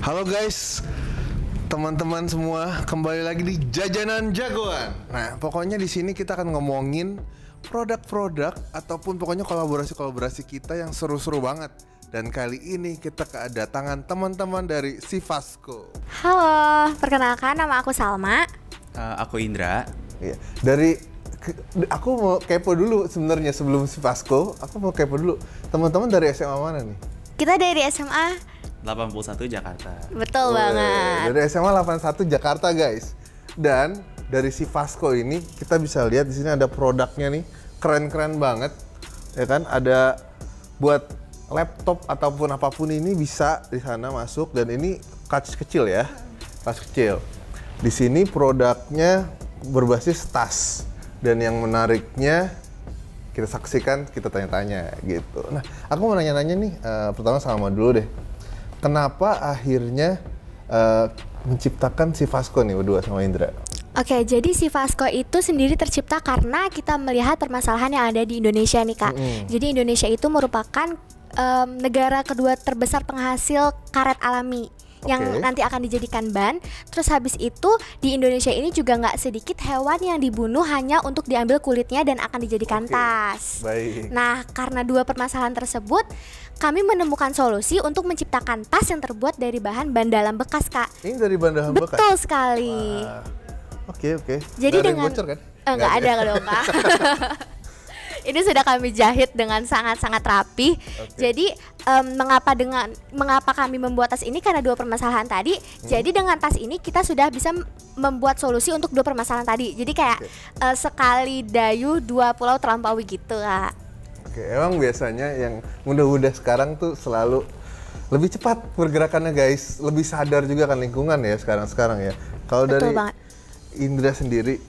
Halo guys, teman-teman semua, kembali lagi di Jajanan Jagoan. Nah, pokoknya di sini kita akan ngomongin produk-produk ataupun pokoknya kolaborasi-kolaborasi kita yang seru-seru banget. Dan kali ini kita kedatangan teman-teman dari Sifasco. Halo, perkenalkan nama aku Salma. Aku Indra. Iya, aku mau kepo dulu sebenarnya sebelum Sifasco. Aku mau kepo dulu. Teman-teman dari SMA mana nih? Kita dari SMA 81 Jakarta. Betul banget. Dari SMA 81 Jakarta, guys. Dan dari Sifasco ini kita bisa lihat di sini ada produknya nih, keren-keren banget. Ya kan? Ada buat laptop ataupun apapun ini bisa di sana masuk, dan ini touch kecil ya. Touch kecil. Di sini produknya berbasis tas. Dan yang menariknya kita saksikan, kita tanya-tanya gitu. Nah, aku mau nanya-nanya nih, pertama sama dulu deh. Kenapa akhirnya menciptakan Sifasco nih berdua sama Indra? Oke, jadi Sifasco itu sendiri tercipta karena kita melihat permasalahan yang ada di Indonesia nih, Kak. Jadi Indonesia itu merupakan negara kedua terbesar penghasil karet alami yang nanti akan dijadikan ban. Terus habis itu di Indonesia ini juga nggak sedikit hewan yang dibunuh hanya untuk diambil kulitnya dan akan dijadikan tas. Baik. Nah, karena dua permasalahan tersebut, kami menemukan solusi untuk menciptakan tas yang terbuat dari bahan ban dalam bekas, Kak. Ini dari bahan bekas? Betul sekali. Oke. Jadi nggak ada yang dengan bocor kan? nggak ada dong, Kak. Ini sudah kami jahit dengan sangat-sangat rapi. Jadi mengapa kami membuat tas ini karena dua permasalahan tadi. Jadi dengan tas ini kita sudah bisa membuat solusi untuk dua permasalahan tadi. Jadi kayak sekali dayu dua pulau terlampaui gitu, Kak. Oke, emang biasanya yang muda-muda sekarang tuh selalu lebih cepat pergerakannya, guys. Lebih sadar juga kan lingkungan ya sekarang ya. Kalau dari banget. Indra sendiri,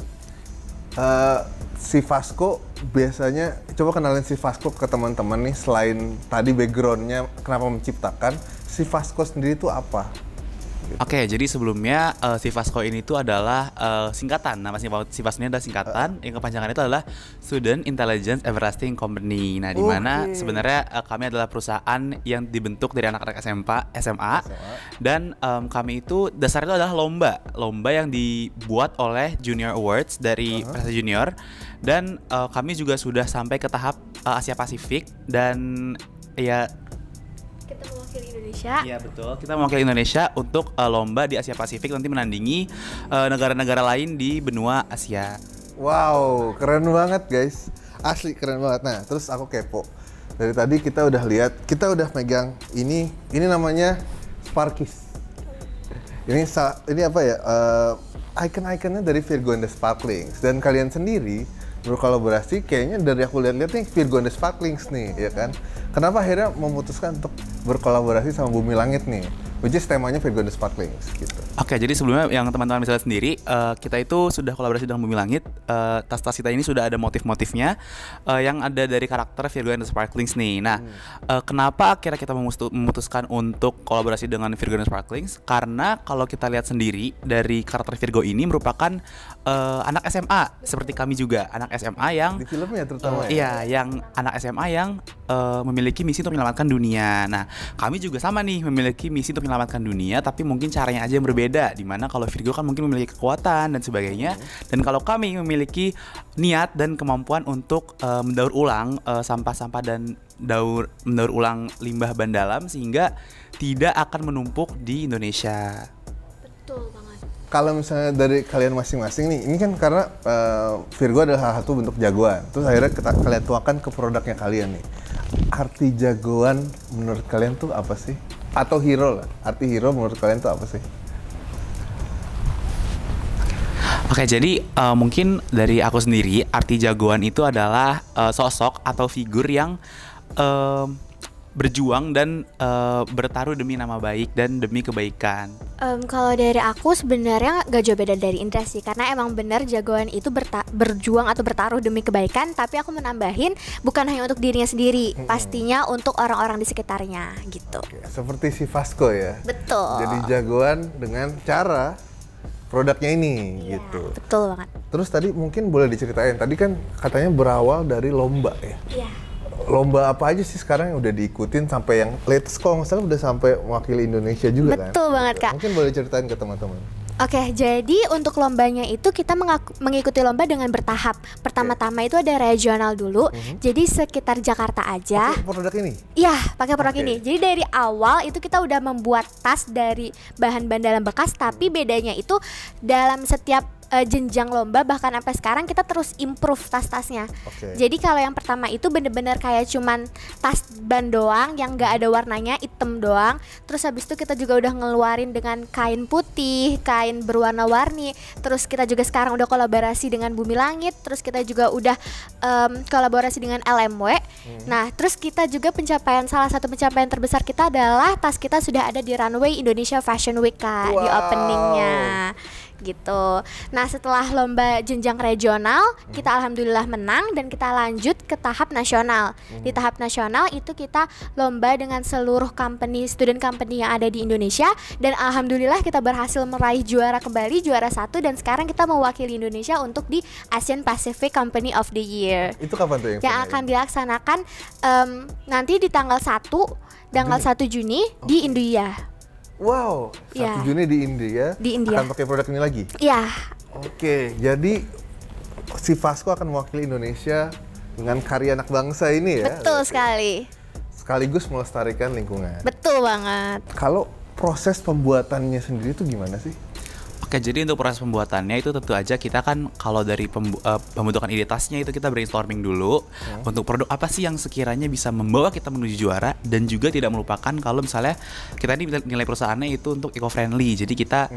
Sifasco biasanya, coba kenalin Sifasco ke teman-teman nih. Selain tadi backgroundnya kenapa menciptakan, Sifasco sendiri itu apa? Oke, jadi sebelumnya Sifasco ini tuh adalah singkatan. Nama Sifasco ini adalah singkatan yang kepanjangan itu adalah Student Intelligence Everlasting Company. Nah, di mana sebenarnya kami adalah perusahaan yang dibentuk dari anak-anak SMA. Dan kami itu dasarnya itu adalah lomba yang dibuat oleh Junior Awards dari Prestasi Junior. Dan kami juga sudah sampai ke tahap Asia Pasifik, dan ya Kita mewakili Indonesia. iya betul, kita mewakili Indonesia untuk lomba di Asia Pasifik, nanti menandingi negara-negara lain di benua Asia. Wow, keren banget guys. Asli keren banget. Nah, terus aku kepo. Dari tadi kita udah lihat, kita udah megang ini namanya Sparkis. Ini apa ya? Icon-iconnya dari Virgo and the Sparklings. Dan kalian sendiri berkolaborasi, kayaknya dari aku lihat-lihat nih Virgo and the Sparklings nih, ya kan? Kenapa akhirnya memutuskan untuk berkolaborasi sama Bumi Langit nih? Which is temanya Virgo and the Sparklings gitu. Oke, jadi sebelumnya yang teman-teman bisa lihat sendiri, kita itu sudah kolaborasi dengan Bumi Langit. Tas-tas kita ini sudah ada motif-motifnya yang ada dari karakter Virgo and the Sparklings nih. Nah, kenapa akhirnya kita memutuskan untuk kolaborasi dengan Virgo and the Sparklings? Karena kalau kita lihat sendiri dari karakter Virgo ini merupakan anak SMA seperti kami juga, anak SMA yang di filmnya terutama iya, yang anak SMA yang memiliki misi untuk menyelamatkan dunia. Nah, kami juga sama nih, memiliki misi untuk menyelamatkan dunia, tapi mungkin caranya aja yang berbeda. Dimana kalau Virgo kan mungkin memiliki kekuatan dan sebagainya, dan kalau kami memiliki niat dan kemampuan untuk mendaur ulang sampah-sampah dan mendaur ulang limbah ban dalam sehingga tidak akan menumpuk di Indonesia. Betul banget. Kalau misalnya dari kalian masing-masing nih, ini kan karena Virgo adalah salah satu bentuk jagoan. Terus akhirnya kalian tuakan ke produknya kalian nih. Arti jagoan menurut kalian tuh apa sih? Atau hero lah. Arti hero menurut kalian tuh apa sih? Oke, jadi mungkin dari aku sendiri, arti jagoan itu adalah sosok atau figur yang berjuang dan bertaruh demi nama baik dan demi kebaikan. Kalau dari aku sebenarnya gak jauh beda dari Indra sih, karena emang benar jagoan itu berjuang atau bertaruh demi kebaikan. Tapi aku menambahin bukan hanya untuk dirinya sendiri, pastinya untuk orang-orang di sekitarnya gitu. Seperti Sifasco ya. Betul. Jadi jagoan dengan cara produknya ini gitu. Betul banget. Terus tadi mungkin boleh diceritain, tadi kan katanya berawal dari lomba ya. Iya. lomba apa aja sih sekarang yang udah diikutin sampai yang latest kalau nggak salah udah sampai mewakili Indonesia juga kan? Betul banget, Kak. Mungkin boleh ceritain ke teman-teman. Oke, jadi untuk lombanya itu kita mengikuti lomba dengan bertahap. Pertama-tama itu ada regional dulu, jadi sekitar Jakarta aja. Pakai produk ini? Iya, pakai produk Oke. ini. Jadi dari awal itu kita udah membuat tas dari bahan-bahan dalam bekas, tapi bedanya itu dalam setiap jenjang lomba bahkan sampai sekarang kita terus improve tas-tasnya. Oke. Jadi kalau yang pertama itu bener-bener kayak cuman tas ban doang yang nggak ada warnanya, hitam doang. Terus habis itu kita juga udah ngeluarin dengan kain putih, kain berwarna-warni. Terus kita juga sekarang udah kolaborasi dengan Bumi Langit. Terus kita juga udah kolaborasi dengan LMW. Nah, terus kita juga salah satu pencapaian terbesar kita adalah tas kita sudah ada di runway Indonesia Fashion Week, Kak, di Wow. openingnya gitu. Nah, setelah lomba jenjang regional, kita alhamdulillah menang dan kita lanjut ke tahap nasional. Di tahap nasional itu kita lomba dengan seluruh student company yang ada di Indonesia dan alhamdulillah kita berhasil meraih juara kembali, juara 1, dan sekarang kita mewakili Indonesia untuk di Asian Pacific Company of the Year. Itu kapan tuh Yang akan dilaksanakan nanti di tanggal 1 Juni di India. Wow, 1 Ya. Juni di India. Di India. Akan pakai produk ini lagi? Ya, Oke, jadi si Vasco akan mewakili Indonesia dengan karya anak bangsa ini ya. betul sekali. Sekaligus melestarikan lingkungan. Betul banget. Kalau proses pembuatannya sendiri itu gimana sih? Oke, jadi untuk proses pembuatannya itu tentu aja kita kan kalau dari pembentukan ide tasnya itu kita brainstorming dulu untuk produk apa sih yang sekiranya bisa membawa kita menuju juara, dan juga tidak melupakan kalau misalnya kita ini nilai perusahaannya itu untuk eco-friendly. Jadi kita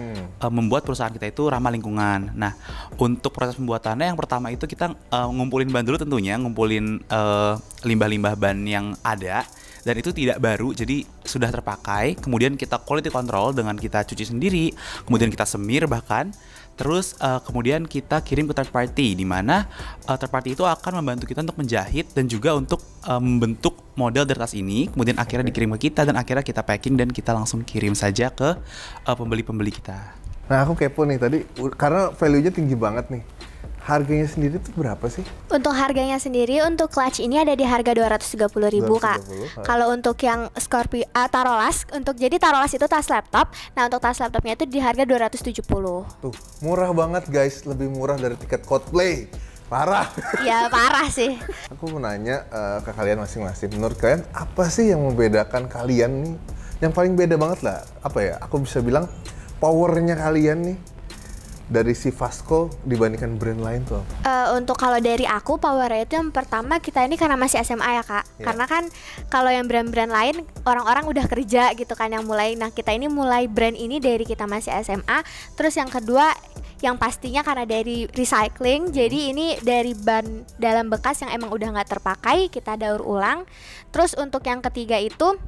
membuat perusahaan kita itu ramah lingkungan. Nah, untuk proses pembuatannya yang pertama itu kita ngumpulin ban dulu tentunya, ngumpulin limbah-limbah ban yang ada. Dan itu tidak baru, jadi sudah terpakai. Kemudian kita quality control dengan kita cuci sendiri, kemudian kita semir bahkan. Terus kemudian kita kirim ke third party, di mana third party itu akan membantu kita untuk menjahit dan juga untuk membentuk model dari tas ini. Kemudian akhirnya dikirim ke kita dan akhirnya kita packing dan kita langsung kirim saja ke pembeli-pembeli kita. Nah, aku kepo nih tadi karena value-nya tinggi banget nih. Harganya sendiri tuh berapa sih? Untuk harganya sendiri untuk clutch ini ada di harga 230.000, Kak. 230, Kalau untuk yang Scorpio Tarolas, jadi Tarolas itu tas laptop. Nah, untuk tas laptopnya itu di harga 270. Tuh, murah banget guys, lebih murah dari tiket Coldplay. Parah. Ya, parah sih. Aku mau nanya ke kalian masing-masing. Menurut kalian apa sih yang membedakan kalian nih? Yang paling beda banget lah, apa ya? Aku bisa bilang powernya kalian nih dari si Vasco dibandingkan brand lain tuh apa? Untuk kalau dari aku powernya itu yang pertama kita ini karena masih SMA ya, Kak. Iya. Karena kan kalau yang brand-brand lain orang-orang udah kerja gitu kan yang mulai. Nah, kita ini mulai brand ini dari kita masih SMA. Terus yang kedua yang pastinya karena dari recycling. Jadi ini dari ban dalam bekas yang emang udah nggak terpakai kita daur ulang. Terus untuk yang ketiga itu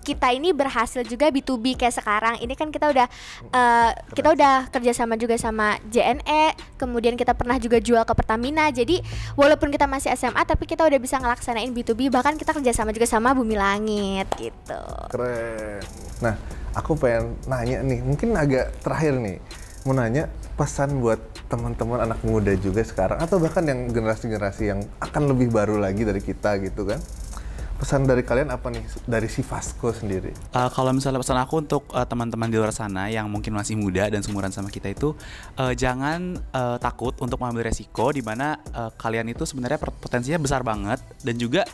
kita ini berhasil juga B2B kayak sekarang. Ini kan kita udah kerja sama juga sama JNE, kemudian kita pernah juga jual ke Pertamina. Jadi walaupun kita masih SMA tapi kita udah bisa ngelaksanain B2B, bahkan kita kerja sama juga sama Bumi Langit gitu. Keren. Nah, aku pengen nanya nih, mungkin agak terakhir nih, mau nanya pesan buat teman-teman anak muda juga sekarang atau bahkan yang generasi-generasi yang akan lebih baru lagi dari kita gitu kan. Pesan dari kalian apa nih dari si Vasco sendiri? Kalau misalnya pesan aku untuk teman-teman di luar sana yang mungkin masih muda dan seumuran sama kita itu jangan takut untuk mengambil resiko, di mana kalian itu sebenarnya potensinya besar banget, dan juga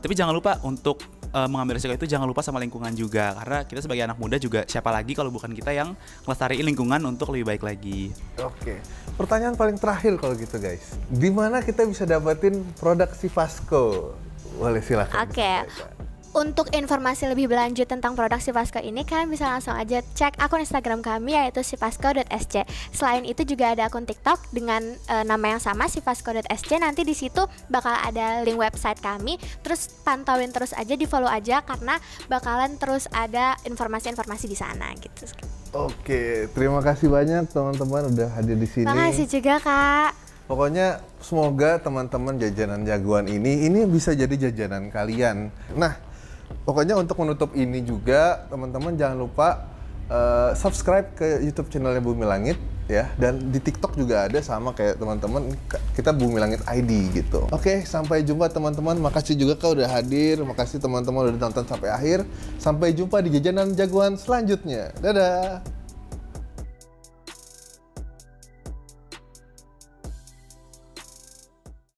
tapi jangan lupa untuk mengambil resiko itu jangan lupa sama lingkungan juga, karena kita sebagai anak muda juga siapa lagi kalau bukan kita yang melestarikan lingkungan untuk lebih baik lagi. Oke, pertanyaan paling terakhir kalau gitu guys, di mana kita bisa dapetin produk si Vasco? Boleh silakan. Oke. disampaikan. Untuk informasi lebih berlanjut tentang produk si Vasco ini, kalian bisa langsung aja cek akun Instagram kami yaitu sivasco.sc. Selain itu juga ada akun TikTok dengan nama yang sama sivasco.sc. Nanti di situ bakal ada link website kami. Terus pantauin terus aja, di follow aja karena bakalan terus ada informasi-informasi di sana gitu. Oke, terima kasih banyak teman-teman udah hadir di sini. Makasih juga, Kak. Pokoknya semoga teman-teman jajanan jagoan ini bisa jadi jajanan kalian. Nah, pokoknya untuk menutup ini juga teman-teman jangan lupa subscribe ke YouTube channelnya Bumi Langit ya, dan di TikTok juga ada sama kayak teman-teman, kita Bumi Langit ID gitu. Oke, sampai jumpa teman-teman. Makasih juga kau udah hadir, makasih teman-teman udah nonton sampai akhir. Sampai jumpa di jajanan jagoan selanjutnya. Dadah.